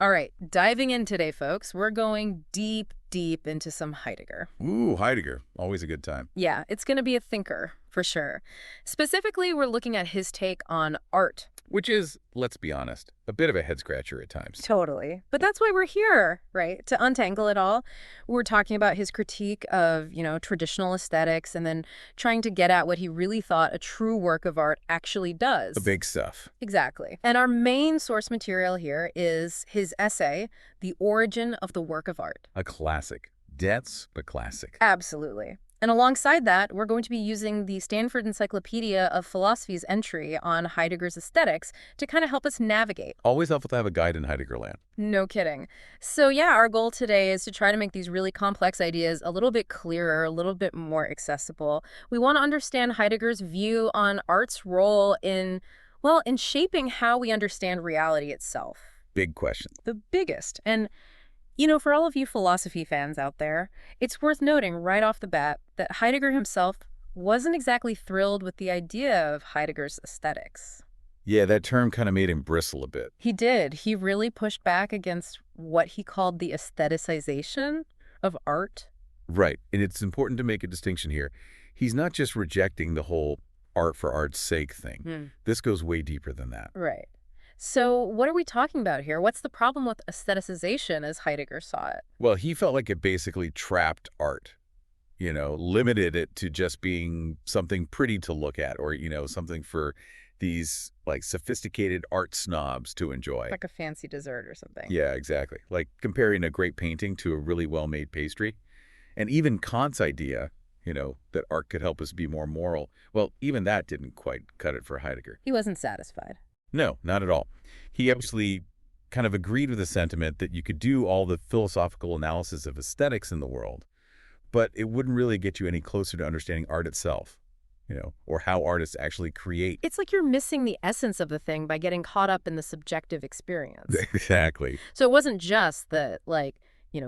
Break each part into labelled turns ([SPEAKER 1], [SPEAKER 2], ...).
[SPEAKER 1] All right, diving in today, folks, we're going deep, deep into some Heidegger.
[SPEAKER 2] Ooh, Heidegger. Always a good time.
[SPEAKER 1] Yeah, it's going to be a thinker, for sure. Specifically, we're looking at his take on art.
[SPEAKER 2] Which is, let's be honest, a bit of a head scratcher at times.
[SPEAKER 1] Totally. But that's why we're here, right? To untangle it all. We're talking about his critique of, traditional aesthetics and then trying to get at what he really thought a true work of art actually
[SPEAKER 2] The
[SPEAKER 1] does.
[SPEAKER 2] big stuff.
[SPEAKER 1] Exactly. And our main source material here is his essay, The Origin of the Work of Art.
[SPEAKER 2] A classic. Dense, but classic.
[SPEAKER 1] Absolutely. And alongside that, we're going to be using the Stanford Encyclopedia of Philosophy's entry on Heidegger's aesthetics to kind of help us navigate.
[SPEAKER 2] Always helpful to have a guide in Heidegger land.
[SPEAKER 1] No kidding. So yeah, our goal today is to try to make these really complex ideas a little bit clearer, a little bit more accessible. We want to understand Heidegger's view on art's role in, well, in shaping how we understand reality itself.
[SPEAKER 2] Big question.
[SPEAKER 1] The biggest. And for all of you philosophy fans out there, it's worth noting right off the bat that Heidegger himself wasn't exactly thrilled with the idea of Heidegger's aesthetics.
[SPEAKER 2] Yeah, that term kind of made him bristle a bit.
[SPEAKER 1] He did. He really pushed back against what he called the aestheticization of art.
[SPEAKER 2] Right. And it's important to make a distinction here. He's not just rejecting the whole art for art's sake thing.
[SPEAKER 1] Hmm.
[SPEAKER 2] This goes way deeper than that.
[SPEAKER 1] Right. So what are we talking about here? What's the problem with aestheticization as Heidegger saw it?
[SPEAKER 2] Well, he felt like it basically trapped art, limited it to just being something pretty to look at or, something for these like sophisticated art snobs to enjoy.
[SPEAKER 1] Like a fancy dessert or something.
[SPEAKER 2] Yeah, exactly. Like comparing a great painting to a really well-made pastry. And even Kant's idea, that art could help us be more moral. Well, even that didn't quite cut it for Heidegger.
[SPEAKER 1] He wasn't satisfied.
[SPEAKER 2] No, not at all. He actually kind of agreed with the sentiment that you could do all the philosophical analysis of aesthetics in the world, but it wouldn't really get you any closer to understanding art itself, or how artists actually create.
[SPEAKER 1] It's like you're missing the essence of the thing by getting caught up in the subjective experience.
[SPEAKER 2] Exactly.
[SPEAKER 1] So it wasn't just that,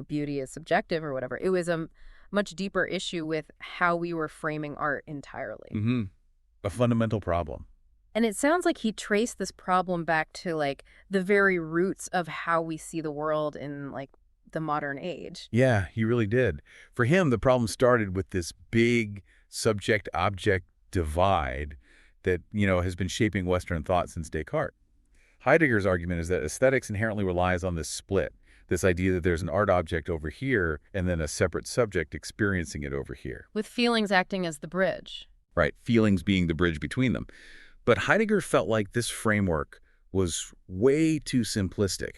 [SPEAKER 1] beauty is subjective or whatever. It was a much deeper issue with how we were framing art entirely.
[SPEAKER 2] Mm-hmm. A fundamental problem.
[SPEAKER 1] And it sounds like he traced this problem back to, the very roots of how we see the world in, the modern age.
[SPEAKER 2] Yeah, he really did. For him, the problem started with this big subject-object divide that, has been shaping Western thought since Descartes. Heidegger's argument is that aesthetics inherently relies on this split, this idea that there's an art object over here and then a separate subject experiencing it over here.
[SPEAKER 1] With feelings acting as the bridge.
[SPEAKER 2] Right, feelings being the bridge between them. But Heidegger felt like this framework was way too simplistic.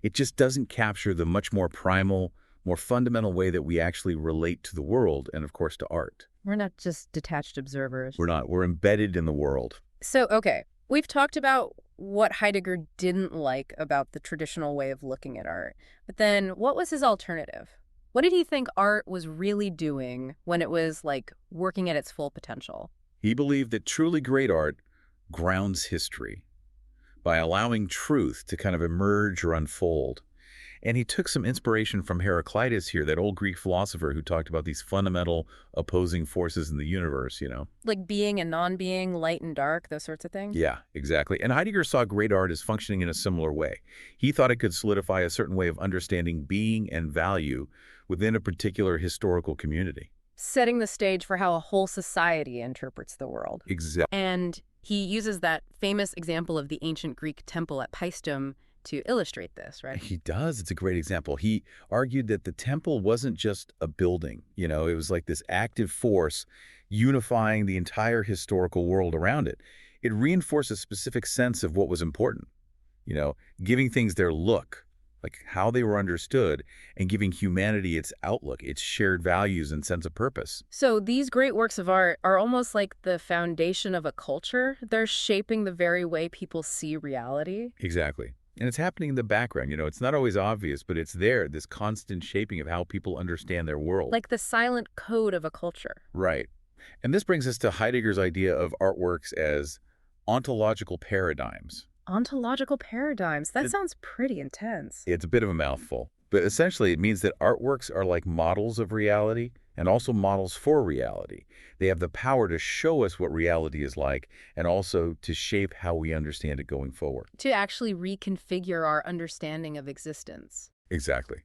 [SPEAKER 2] It just doesn't capture the much more primal, more fundamental way that we actually relate to the world and, of course, to art.
[SPEAKER 1] We're not just detached observers.
[SPEAKER 2] We're not. We're embedded in the world.
[SPEAKER 1] So, okay, we've talked about what Heidegger didn't like about the traditional way of looking at art. But then what was his alternative? What did he think art was really doing when it was, working at its full potential?
[SPEAKER 2] He believed that truly great art grounds history by allowing truth to kind of emerge or unfold. And he took some inspiration from Heraclitus here, that old Greek philosopher who talked about these fundamental opposing forces in the universe,
[SPEAKER 1] Like being and non-being, light and dark, those sorts of things?
[SPEAKER 2] Yeah, exactly. And Heidegger saw great art as functioning in a similar way. He thought it could solidify a certain way of understanding being and value within a particular historical community.
[SPEAKER 1] Setting the stage for how a whole society interprets the world.
[SPEAKER 2] Exactly.
[SPEAKER 1] And he uses that famous example of the ancient Greek temple at Paestum to illustrate this, right?
[SPEAKER 2] He does. It's a great example. He argued that the temple wasn't just a building. It was like this active force unifying the entire historical world around it. It reinforced a specific sense of what was important, giving things their look, like how they were understood, and giving humanity its outlook, its shared values and sense of purpose.
[SPEAKER 1] So these great works of art are almost like the foundation of a culture. They're shaping the very way people see reality.
[SPEAKER 2] Exactly. And it's happening in the background. It's not always obvious, but it's there, this constant shaping of how people understand their world.
[SPEAKER 1] Like the silent code of a culture.
[SPEAKER 2] Right. And this brings us to Heidegger's idea of artworks as ontological paradigms.
[SPEAKER 1] Ontological paradigms. That sounds pretty intense.
[SPEAKER 2] It's a bit of a mouthful, but essentially it means that artworks are like models of reality and also models for reality. They have the power to show us what reality is like and also to shape how we understand it going forward.
[SPEAKER 1] To actually reconfigure our understanding of existence.
[SPEAKER 2] Exactly.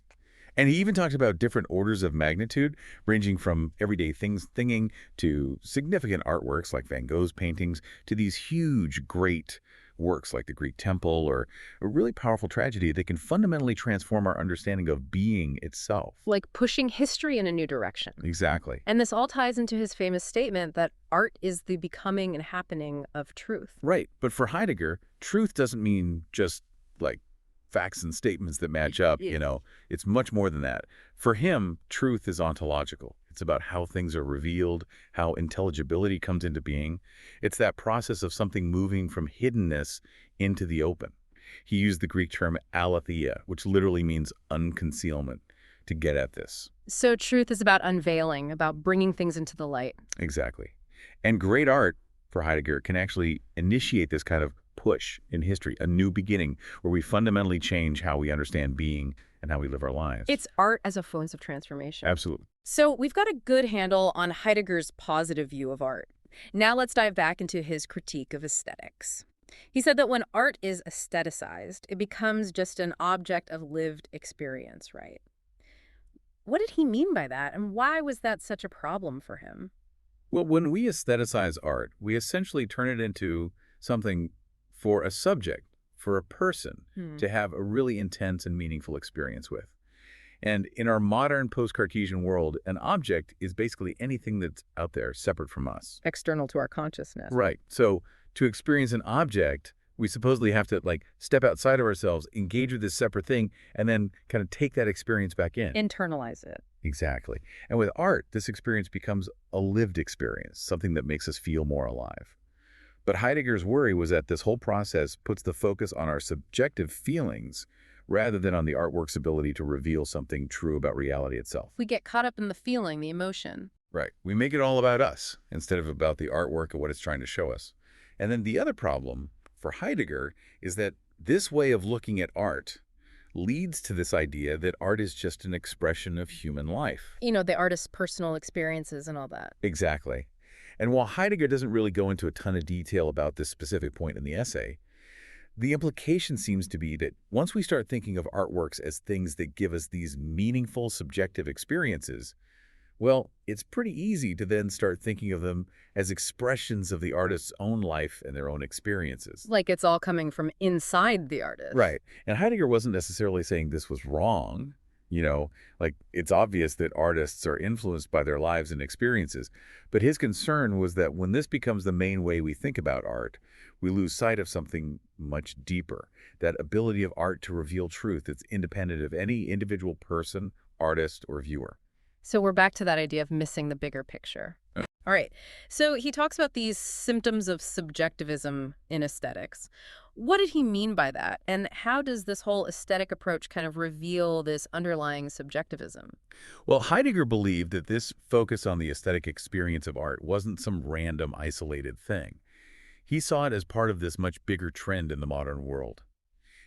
[SPEAKER 2] And he even talked about different orders of magnitude, ranging from everyday things thinking to significant artworks like Van Gogh's paintings to these huge, great works like the Greek temple or a really powerful tragedy that can fundamentally transform our understanding of being itself.
[SPEAKER 1] Like pushing history in a new direction.
[SPEAKER 2] Exactly.
[SPEAKER 1] And this all ties into his famous statement that art is the becoming and happening of truth.
[SPEAKER 2] Right. But for Heidegger, truth doesn't mean just like facts and statements that match up,
[SPEAKER 1] Yeah.
[SPEAKER 2] It's much more than that. For him, truth is ontological. It's about how things are revealed, how intelligibility comes into being. It's that process of something moving from hiddenness into the open. He used the Greek term aletheia, which literally means unconcealment, to get at this.
[SPEAKER 1] So truth is about unveiling, about bringing things into the light.
[SPEAKER 2] Exactly. And great art, for Heidegger, can actually initiate this kind of push in history, a new beginning where we fundamentally change how we understand being and how we live our lives.
[SPEAKER 1] It's art as a force of transformation.
[SPEAKER 2] Absolutely.
[SPEAKER 1] So we've got a good handle on Heidegger's positive view of art. Now let's dive back into his critique of aesthetics. He said that when art is aestheticized, it becomes just an object of lived experience, right? What did he mean by that, and why was that such a problem for him?
[SPEAKER 2] Well, when we aestheticize art, we essentially turn it into something for a subject, for a person,
[SPEAKER 1] Hmm.
[SPEAKER 2] to have a really intense and meaningful experience with. And in our modern post-Cartesian world, an object is basically anything that's out there separate from us.
[SPEAKER 1] External to our consciousness.
[SPEAKER 2] Right. So to experience an object, we supposedly have to step outside of ourselves, engage with this separate thing, and then kind of take that experience back in.
[SPEAKER 1] Internalize it.
[SPEAKER 2] Exactly. And with art, this experience becomes a lived experience, something that makes us feel more alive. But Heidegger's worry was that this whole process puts the focus on our subjective feelings rather than on the artwork's ability to reveal something true about reality itself.
[SPEAKER 1] We get caught up in the feeling, the emotion.
[SPEAKER 2] Right. We make it all about us instead of about the artwork and what it's trying to show us. And then the other problem for Heidegger is that this way of looking at art leads to this idea that art is just an expression of human life.
[SPEAKER 1] The artist's personal experiences and all that.
[SPEAKER 2] Exactly. And while Heidegger doesn't really go into a ton of detail about this specific point in the essay, the implication seems to be that once we start thinking of artworks as things that give us these meaningful subjective experiences, well, it's pretty easy to then start thinking of them as expressions of the artist's own life and their own experiences.
[SPEAKER 1] Like it's all coming from inside the artist.
[SPEAKER 2] Right. And Heidegger wasn't necessarily saying this was wrong. It's obvious that artists are influenced by their lives and experiences. But his concern was that when this becomes the main way we think about art, we lose sight of something much deeper, that ability of art to reveal truth that's independent of any individual person, artist, or viewer.
[SPEAKER 1] So we're back to that idea of missing the bigger picture. All right. So he talks about these symptoms of subjectivism in aesthetics. What did he mean by that? And how does this whole aesthetic approach kind of reveal this underlying subjectivism?
[SPEAKER 2] Well, Heidegger believed that this focus on the aesthetic experience of art wasn't some random, isolated thing. He saw it as part of this much bigger trend in the modern world.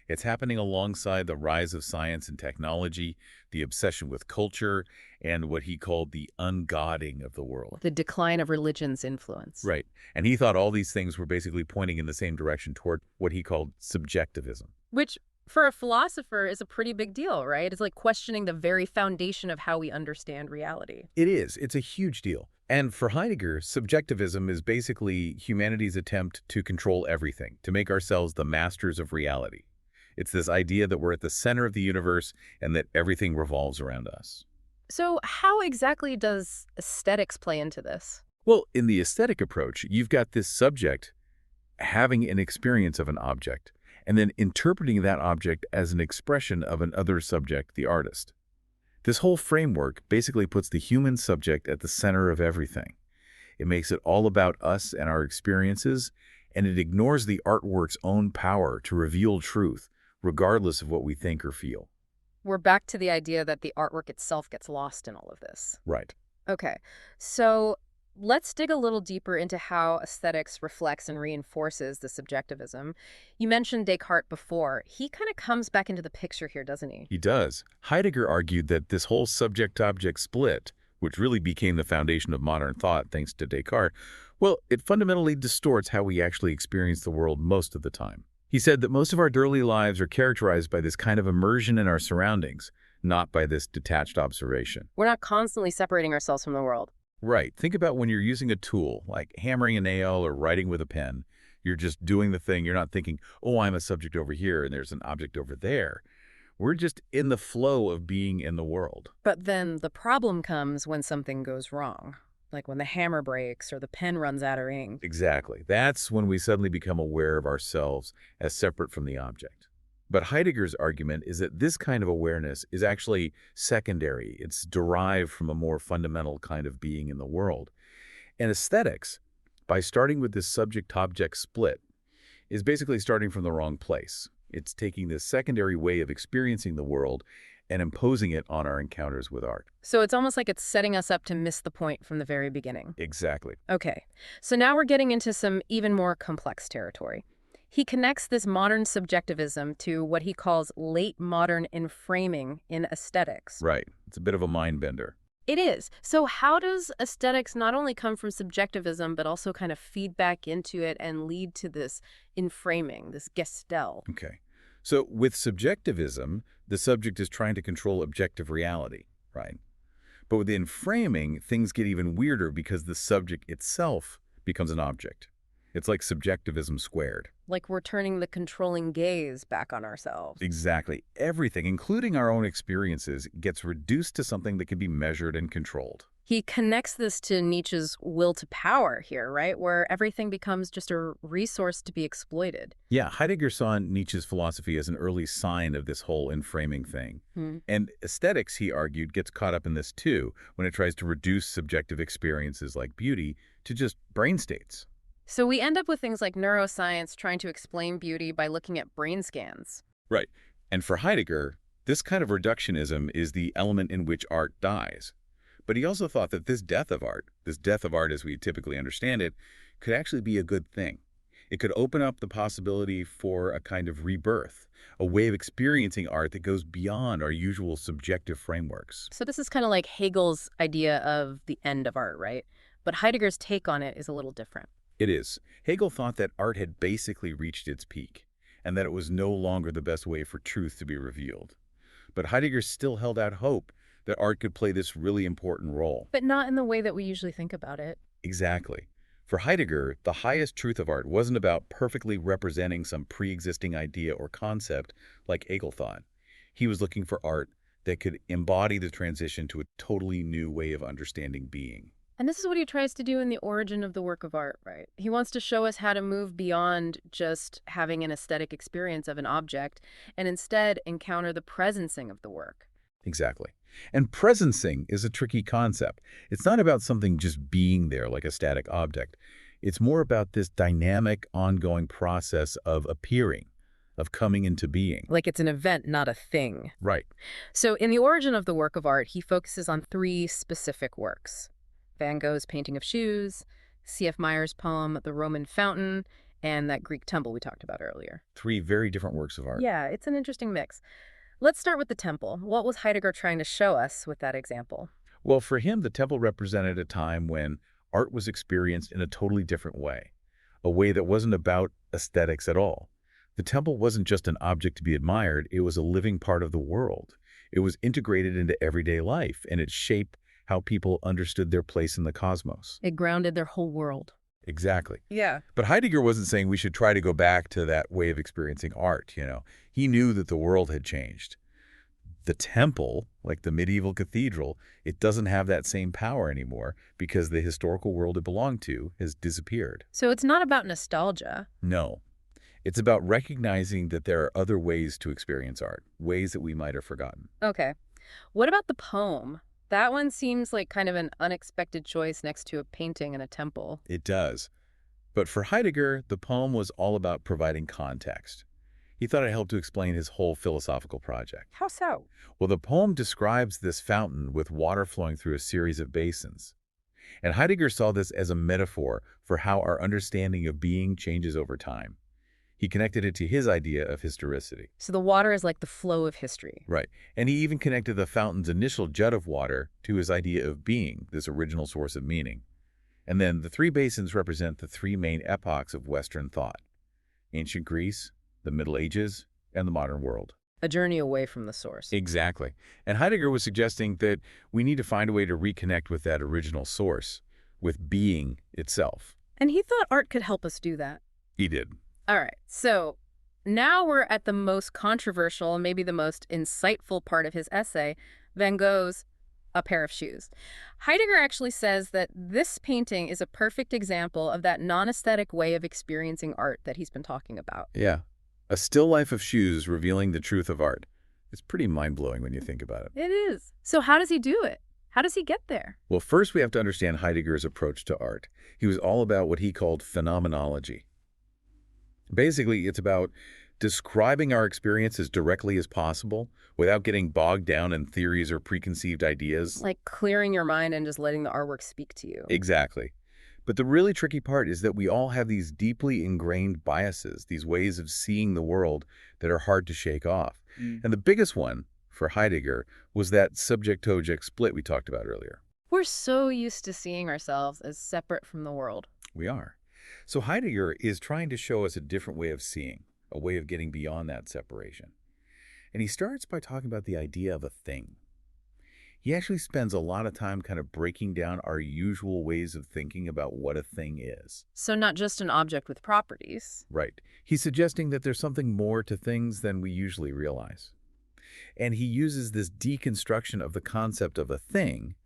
[SPEAKER 2] It's happening alongside the rise of science and technology, the obsession with culture, and what he called the ungodding of the world.
[SPEAKER 1] The decline of religion's influence.
[SPEAKER 2] Right. And he thought all these things were basically pointing in the same direction toward what he called subjectivism.
[SPEAKER 1] Which, for a philosopher, is a pretty big deal, right? It's like questioning the very foundation of how we understand reality.
[SPEAKER 2] It is. It's a huge deal. And for Heidegger, subjectivism is basically humanity's attempt to control everything, to make ourselves the masters of reality. It's this idea that we're at the center of the universe and that everything revolves around us.
[SPEAKER 1] So how exactly does aesthetics play into this?
[SPEAKER 2] Well, in the aesthetic approach, you've got this subject having an experience of an object and then interpreting that object as an expression of another subject, the artist. This whole framework basically puts the human subject at the center of everything. It makes it all about us and our experiences, and it ignores the artwork's own power to reveal truth, regardless of what we think or feel.
[SPEAKER 1] We're back to the idea that the artwork itself gets lost in all of this.
[SPEAKER 2] Right.
[SPEAKER 1] Okay, so let's dig a little deeper into how aesthetics reflects and reinforces the subjectivism. You mentioned Descartes before. He kind of comes back into the picture here, doesn't he?
[SPEAKER 2] He does. Heidegger argued that this whole subject-object split which really became the foundation of modern thought thanks to Descartes, well, it fundamentally distorts how we actually experience the world most of the time. He said that most of our daily lives are characterized by this kind of immersion in our surroundings, not by this detached observation.
[SPEAKER 1] We're not constantly separating ourselves from the world.
[SPEAKER 2] Right. Think about when you're using a tool, like hammering a nail or writing with a pen. You're just doing the thing. You're not thinking, oh, I'm a subject over here and there's an object over there. We're just in the flow of being in the world.
[SPEAKER 1] But then the problem comes when something goes wrong, like when the hammer breaks or the pen runs out of ink.
[SPEAKER 2] Exactly. That's when we suddenly become aware of ourselves as separate from the object. But Heidegger's argument is that this kind of awareness is actually secondary. It's derived from a more fundamental kind of being in the world. And aesthetics, by starting with this subject-object split, is basically starting from the wrong place. It's taking this secondary way of experiencing the world and imposing it on our encounters with art.
[SPEAKER 1] So it's almost like it's setting us up to miss the point from the very beginning.
[SPEAKER 2] Exactly.
[SPEAKER 1] Okay, so now we're getting into some even more complex territory. He connects this modern subjectivism to what he calls late modern enframing in aesthetics.
[SPEAKER 2] Right. It's a bit of a mind bender.
[SPEAKER 1] It is. So how does aesthetics not only come from subjectivism, but also kind of feed back into it and lead to this enframing, this gestell?
[SPEAKER 2] Okay. So with subjectivism, the subject is trying to control objective reality, right? But within framing, things get even weirder because the subject itself becomes an object. It's like subjectivism squared.
[SPEAKER 1] Like we're turning the controlling gaze back on ourselves.
[SPEAKER 2] Exactly. Everything, including our own experiences, gets reduced to something that can be measured and controlled.
[SPEAKER 1] He connects this to Nietzsche's will to power here, right? Where everything becomes just a resource to be exploited.
[SPEAKER 2] Yeah, Heidegger saw Nietzsche's philosophy as an early sign of this whole enframing thing. And aesthetics, he argued, gets caught up in this too, when it tries to reduce subjective experiences like beauty to just brain states.
[SPEAKER 1] So we end up with things like neuroscience trying to explain beauty by looking at brain scans.
[SPEAKER 2] Right. And for Heidegger, this kind of reductionism is the element in which art dies. But he also thought that this death of art as we typically understand it, could actually be a good thing. It could open up the possibility for a kind of rebirth, a way of experiencing art that goes beyond our usual subjective frameworks.
[SPEAKER 1] So this is kind of like Hegel's idea of the end of art, right? But Heidegger's take on it is a little different.
[SPEAKER 2] It is. Hegel thought that art had basically reached its peak, and that it was no longer the best way for truth to be revealed. But Heidegger still held out hope that art could play this really important role.
[SPEAKER 1] But not in the way that we usually think about it.
[SPEAKER 2] Exactly. For Heidegger, the highest truth of art wasn't about perfectly representing some pre-existing idea or concept like Hegel thought. He was looking for art that could embody the transition to a totally new way of understanding being.
[SPEAKER 1] And this is what he tries to do in the origin of the work of art, right? He wants to show us how to move beyond just having an aesthetic experience of an object and instead encounter the presencing of the work.
[SPEAKER 2] Exactly. And presencing is a tricky concept. It's not about something just being there like a static object. It's more about this dynamic, ongoing process of appearing, of coming into being.
[SPEAKER 1] Like it's an event, not a thing.
[SPEAKER 2] Right.
[SPEAKER 1] So in the origin of the work of art, he focuses on three specific works: Van Gogh's painting of shoes, C.F. Meyer's poem, The Roman Fountain, and that Greek temple we talked about earlier.
[SPEAKER 2] Three very different works of art.
[SPEAKER 1] Yeah, it's an interesting mix. Let's start with the temple. What was Heidegger trying to show us with that example?
[SPEAKER 2] Well, for him, the temple represented a time when art was experienced in a totally different way, a way that wasn't about aesthetics at all. The temple wasn't just an object to be admired, it was a living part of the world. It was integrated into everyday life, and it shaped how people understood their place in the cosmos.
[SPEAKER 1] It grounded their whole world.
[SPEAKER 2] Exactly.
[SPEAKER 1] Yeah.
[SPEAKER 2] But Heidegger wasn't saying we should try to go back to that way of experiencing art, He knew that the world had changed. The temple, like the medieval cathedral, it doesn't have that same power anymore because the historical world it belonged to has disappeared.
[SPEAKER 1] So it's not about nostalgia.
[SPEAKER 2] No. It's about recognizing that there are other ways to experience art, ways that we might have forgotten.
[SPEAKER 1] Okay. What about the poem? That one seems like kind of an unexpected choice next to a painting in a temple.
[SPEAKER 2] It does. But for Heidegger, the poem was all about providing context. He thought it helped to explain his whole philosophical project.
[SPEAKER 1] How so?
[SPEAKER 2] Well, the poem describes this fountain with water flowing through a series of basins. And Heidegger saw this as a metaphor for how our understanding of being changes over time. He connected it to his idea of historicity.
[SPEAKER 1] So the water is like the flow of history.
[SPEAKER 2] Right. And he even connected the fountain's initial jet of water to his idea of being, this original source of meaning. And then the three basins represent the three main epochs of Western thought: ancient Greece, the Middle Ages, and the modern world.
[SPEAKER 1] A journey away from the source.
[SPEAKER 2] Exactly. And Heidegger was suggesting that we need to find a way to reconnect with that original source, with being itself.
[SPEAKER 1] And he thought art could help us do that.
[SPEAKER 2] He did.
[SPEAKER 1] All right, so now we're at the most controversial, and maybe the most insightful part of his essay, Van Gogh's A Pair of Shoes. Heidegger actually says that this painting is a perfect example of that non-aesthetic way of experiencing art that he's been talking about.
[SPEAKER 2] Yeah. A still life of shoes revealing the truth of art. It's pretty mind-blowing when you think about it.
[SPEAKER 1] It is. So how does he do it? How does he get there?
[SPEAKER 2] Well, first we have to understand Heidegger's approach to art. He was all about what he called phenomenology. Basically, it's about describing our experience as directly as possible without getting bogged down in theories or preconceived ideas.
[SPEAKER 1] Like clearing your mind and just letting the artwork speak to you.
[SPEAKER 2] Exactly. But the really tricky part is that we all have these deeply ingrained biases, these ways of seeing the world that are hard to shake off. And the biggest one, for Heidegger, was that subject-object split we talked about earlier.
[SPEAKER 1] We're so used to seeing ourselves as separate from the world.
[SPEAKER 2] We are. So Heidegger is trying to show us a different way of seeing, a way of getting beyond that separation. And he starts by talking about the idea of a thing. He actually spends a lot of time kind of breaking down our usual ways of thinking about what a thing is.
[SPEAKER 1] So not just an object with properties.
[SPEAKER 2] Right. He's suggesting that there's something more to things than we usually realize. And he uses this deconstruction of the concept of a thing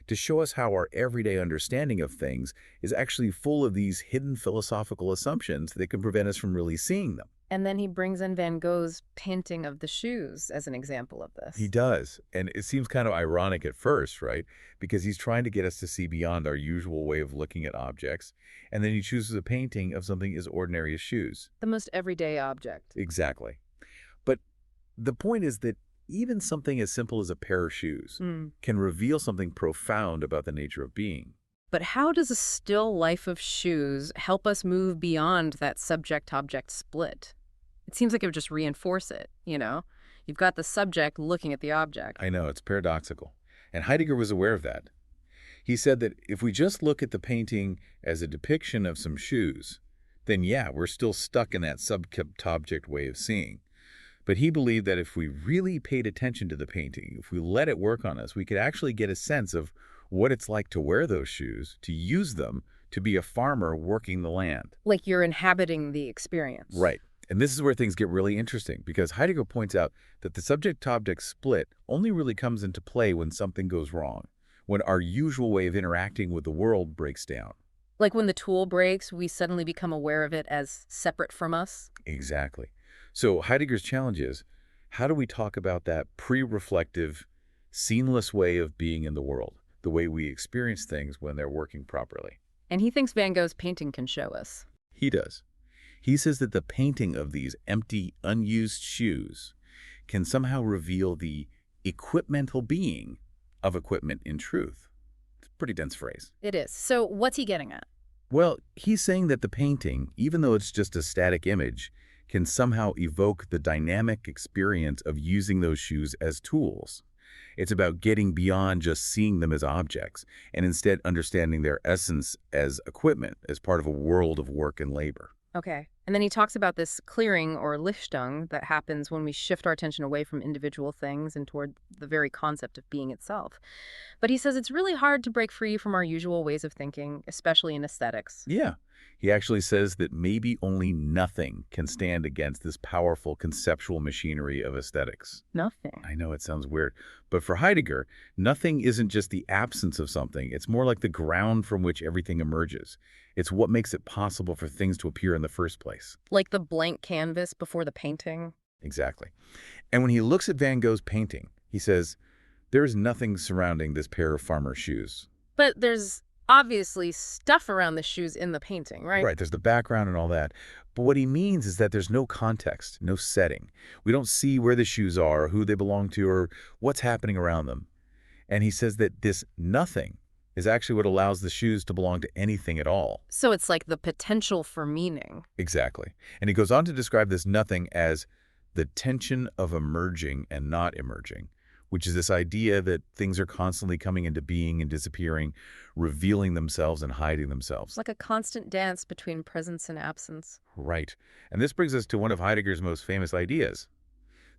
[SPEAKER 2] to show us how our everyday understanding of things is actually full of these hidden philosophical assumptions that can prevent us from really seeing them.
[SPEAKER 1] And then he brings in Van Gogh's painting of the shoes as an example of this.
[SPEAKER 2] He does. And it seems kind of ironic at first, right? Because he's trying to get us to see beyond our usual way of looking at objects. And then he chooses a painting of something as ordinary as shoes.
[SPEAKER 1] The most everyday object.
[SPEAKER 2] Exactly. But the point is that even something as simple as a pair of shoes can reveal something profound about the nature of being.
[SPEAKER 1] But how does a still life of shoes help us move beyond that subject-object split? It seems like it would just reinforce it, you know? You've got the subject looking at the object.
[SPEAKER 2] I know, it's paradoxical. And Heidegger was aware of that. He said that if we just look at the painting as a depiction of some shoes, then yeah, we're still stuck in that subject-object way of seeing. But he believed that if we really paid attention to the painting, if we let it work on us, we could actually get a sense of what it's like to wear those shoes, to use them, to be a farmer working the land.
[SPEAKER 1] Like you're inhabiting the experience.
[SPEAKER 2] Right. And this is where things get really interesting, because Heidegger points out that the subject-object split only really comes into play when something goes wrong, when our usual way of interacting with the world breaks down.
[SPEAKER 1] Like when the tool breaks, we suddenly become aware of it as separate from us.
[SPEAKER 2] Exactly. So Heidegger's challenge is, how do we talk about that pre-reflective, seamless way of being in the world, the way we experience things when they're working properly?
[SPEAKER 1] And he thinks Van Gogh's painting can show us.
[SPEAKER 2] He does. He says that the painting of these empty, unused shoes can somehow reveal the equipmental being of equipment in truth. It's a pretty dense phrase.
[SPEAKER 1] It is. So what's he getting at?
[SPEAKER 2] Well, he's saying that the painting, even though it's just a static image, can somehow evoke the dynamic experience of using those shoes as tools. It's about getting beyond just seeing them as objects, and instead understanding their essence as equipment, as part of a world of work and labor.
[SPEAKER 1] Okay. And then he talks about this clearing or Lichtung that happens when we shift our attention away from individual things and toward the very concept of being itself. But he says it's really hard to break free from our usual ways of thinking, especially in aesthetics.
[SPEAKER 2] Yeah. He actually says that maybe only nothing can stand against this powerful conceptual machinery of aesthetics.
[SPEAKER 1] Nothing.
[SPEAKER 2] I know it sounds weird, but for Heidegger, nothing isn't just the absence of something. It's more like the ground from which everything emerges. It's what makes it possible for things to appear in the first place.
[SPEAKER 1] Like the blank canvas before the painting.
[SPEAKER 2] Exactly. And when he looks at Van Gogh's painting, he says, there's nothing surrounding this pair of farmer shoes.
[SPEAKER 1] But there's obviously stuff around the shoes in the painting, right?
[SPEAKER 2] Right, there's the background and all that. But what he means is that there's no context, no setting. We don't see where the shoes are, or who they belong to, or what's happening around them. And he says that this nothing is actually what allows the shoes to belong to anything at all.
[SPEAKER 1] So it's like the potential for meaning.
[SPEAKER 2] Exactly. And he goes on to describe this nothing as the tension of emerging and not emerging, which is this idea that things are constantly coming into being and disappearing, revealing themselves and hiding
[SPEAKER 1] It's
[SPEAKER 2] themselves.
[SPEAKER 1] like a constant dance between presence and absence.
[SPEAKER 2] Right. And this brings us to one of Heidegger's most famous ideas,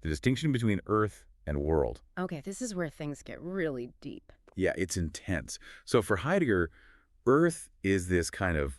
[SPEAKER 2] the distinction between earth and world.
[SPEAKER 1] Okay, this is where things get really deep.
[SPEAKER 2] Yeah, it's intense. So for Heidegger, earth is this kind of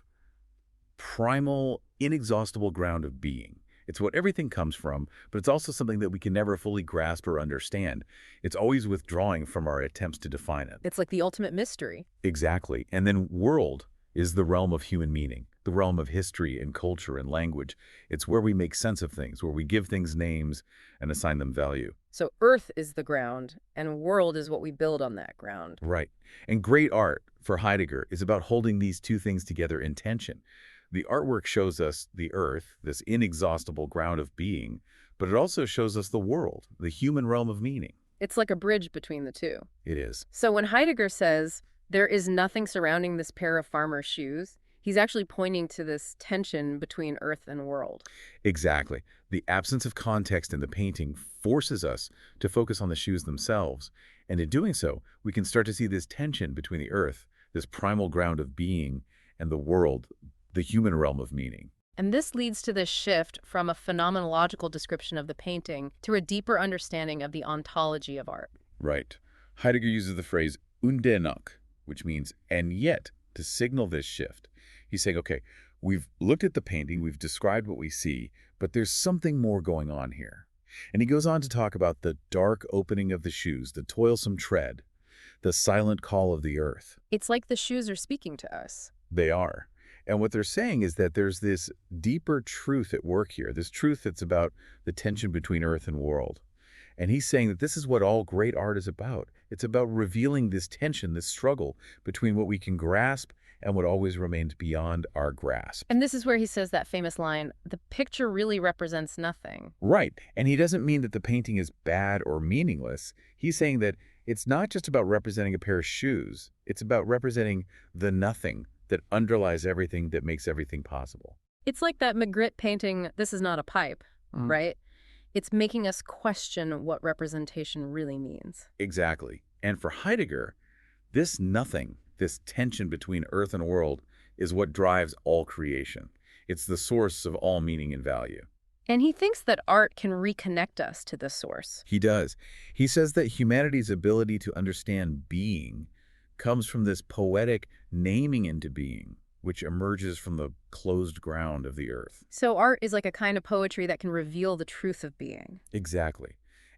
[SPEAKER 2] primal, inexhaustible ground of being. It's what everything comes from, but it's also something that we can never fully grasp or understand. It's always withdrawing from our attempts to define it.
[SPEAKER 1] It's like the ultimate mystery.
[SPEAKER 2] Exactly. And then world is the realm of human meaning, the realm of history and culture and language. It's where we make sense of things, where we give things names and assign them value.
[SPEAKER 1] So earth is the ground, and world is what we build on that ground.
[SPEAKER 2] Right. And great art, for Heidegger, is about holding these two things together in tension. The artwork shows us the earth, this inexhaustible ground of being, but it also shows us the world, the human realm of meaning.
[SPEAKER 1] It's like a bridge between the two.
[SPEAKER 2] It is.
[SPEAKER 1] So when Heidegger says there is nothing surrounding this pair of farmer's shoes, he's actually pointing to this tension between earth and world.
[SPEAKER 2] Exactly. The absence of context in the painting forces us to focus on the shoes themselves, and in doing so, we can start to see this tension between the earth, this primal ground of being, and the world, the human realm of meaning.
[SPEAKER 1] And this leads to this shift from a phenomenological description of the painting to a deeper understanding of the ontology of art.
[SPEAKER 2] Right. Heidegger uses the phrase "und dennoch," which means "and yet," to signal this shift. He's saying, okay, we've looked at the painting, we've described what we see, but there's something more going on here. And he goes on to talk about the dark opening of the shoes, the toilsome tread, the silent call of the earth.
[SPEAKER 1] It's like the shoes are speaking to us.
[SPEAKER 2] They are. And what they're saying is that there's this deeper truth at work here, this truth that's about the tension between earth and world. And he's saying that this is what all great art is about. It's about revealing this tension, this struggle between what we can grasp and what always remains beyond our grasp.
[SPEAKER 1] And this is where he says that famous line, the picture really represents nothing.
[SPEAKER 2] Right. And he doesn't mean that the painting is bad or meaningless. He's saying that it's not just about representing a pair of shoes. It's about representing the nothing that underlies everything that makes everything possible.
[SPEAKER 1] It's like that Magritte painting, This Is Not a Pipe, right? It's making us question what representation really means.
[SPEAKER 2] Exactly. And for Heidegger, this nothing, this tension between earth and world, is what drives all creation. It's the source of all meaning and value.
[SPEAKER 1] And he thinks that art can reconnect us to this source.
[SPEAKER 2] He does. He says that humanity's ability to understand being comes from this poetic naming into being, which emerges from the closed ground of the earth.
[SPEAKER 1] So art is like a kind of poetry that can reveal the truth of being.
[SPEAKER 2] Exactly.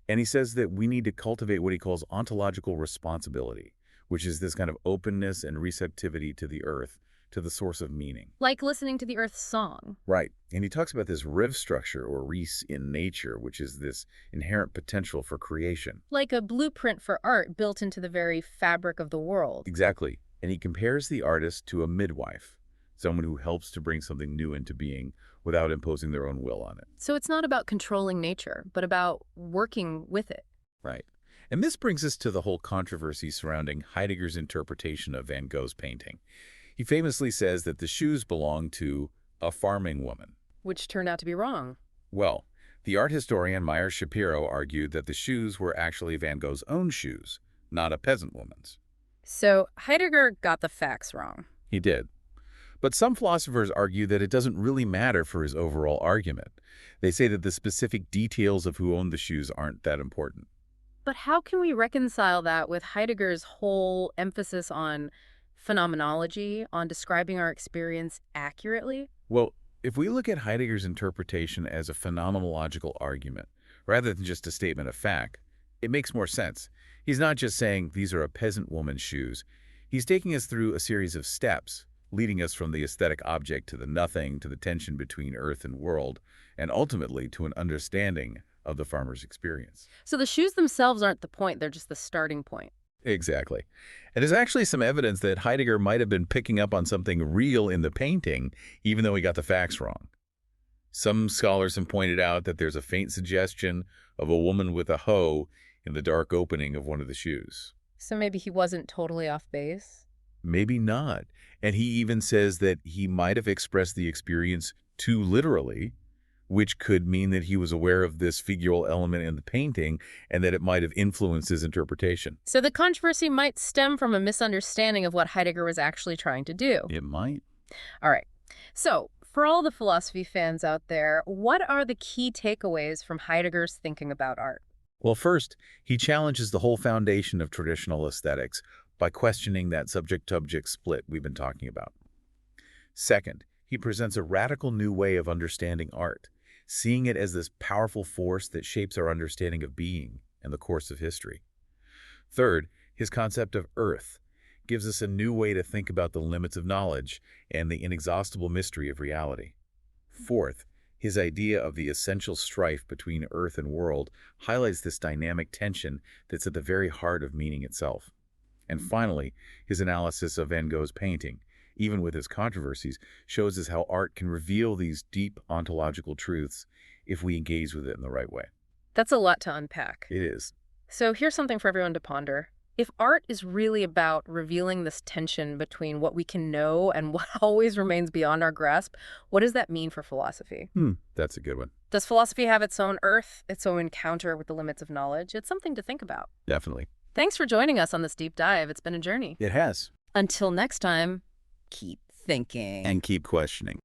[SPEAKER 2] And he says that we need to cultivate what he calls ontological responsibility, which is this kind of openness and receptivity to the earth, to the source of meaning.
[SPEAKER 1] Like listening to the earth's song.
[SPEAKER 2] Right. And he talks about this riv structure or res in nature, which is this inherent potential for creation.
[SPEAKER 1] Like a blueprint for art built into the very fabric of the world.
[SPEAKER 2] Exactly. And he compares the artist to a midwife, someone who helps to bring something new into being without imposing their own will on it.
[SPEAKER 1] So it's not about controlling nature, but about working with it.
[SPEAKER 2] Right. And this brings us to the whole controversy surrounding Heidegger's interpretation of Van Gogh's painting. He famously says that the shoes belong to a farming woman.
[SPEAKER 1] Which turned out to be wrong.
[SPEAKER 2] Well, the art historian Meyer Shapiro argued that the shoes were actually Van Gogh's own shoes, not a peasant woman's.
[SPEAKER 1] So Heidegger got the facts wrong.
[SPEAKER 2] He did. But some philosophers argue that it doesn't really matter for his overall argument. They say that the specific details of who owned the shoes aren't that important.
[SPEAKER 1] But how can we reconcile that with Heidegger's whole emphasis on phenomenology, on describing our experience accurately?
[SPEAKER 2] Well, if we look at Heidegger's interpretation as a phenomenological argument, rather than just a statement of fact, it makes more sense. He's not just saying these are a peasant woman's shoes. He's taking us through a series of steps, leading us from the aesthetic object to the nothing, to the tension between earth and world, and ultimately to an understanding of the farmer's experience.
[SPEAKER 1] So the shoes themselves aren't the point, they're just the starting point.
[SPEAKER 2] Exactly. And there's actually some evidence that Heidegger might have been picking up on something real in the painting, even though he got the facts wrong. Some scholars have pointed out that there's a faint suggestion of a woman with a hoe in the dark opening of one of the shoes.
[SPEAKER 1] So maybe he wasn't totally off base?
[SPEAKER 2] Maybe not. And he even says that he might have expressed the experience too literally, which could mean that he was aware of this figural element in the painting and that it might have influenced his interpretation.
[SPEAKER 1] So the controversy might stem from a misunderstanding of what Heidegger was actually trying to do.
[SPEAKER 2] It might.
[SPEAKER 1] All right. So, for all the philosophy fans out there, what are the key takeaways from Heidegger's thinking about art?
[SPEAKER 2] Well, first, he challenges the whole foundation of traditional aesthetics by questioning that subject-object split we've been talking about. Second, he presents a radical new way of understanding art, seeing it as this powerful force that shapes our understanding of being and the course of history. Third, his concept of earth gives us a new way to think about the limits of knowledge and the inexhaustible mystery of reality. Fourth, his idea of the essential strife between earth and world highlights this dynamic tension that's at the very heart of meaning itself. And finally, his analysis of Van Gogh's painting, even with his controversies, shows us how art can reveal these deep ontological truths if we engage with it in the right way.
[SPEAKER 1] That's a lot to unpack.
[SPEAKER 2] It is.
[SPEAKER 1] So, here's something for everyone to ponder. If art is really about revealing this tension between what we can know and what always remains beyond our grasp, what does that mean for philosophy?
[SPEAKER 2] That's a good one.
[SPEAKER 1] Does philosophy have its own earth, its own encounter with the limits of knowledge? It's something to think about.
[SPEAKER 2] Definitely.
[SPEAKER 1] Thanks for joining us on this deep dive. It's been a journey.
[SPEAKER 2] It has.
[SPEAKER 1] Until next time, keep thinking.
[SPEAKER 2] And keep questioning.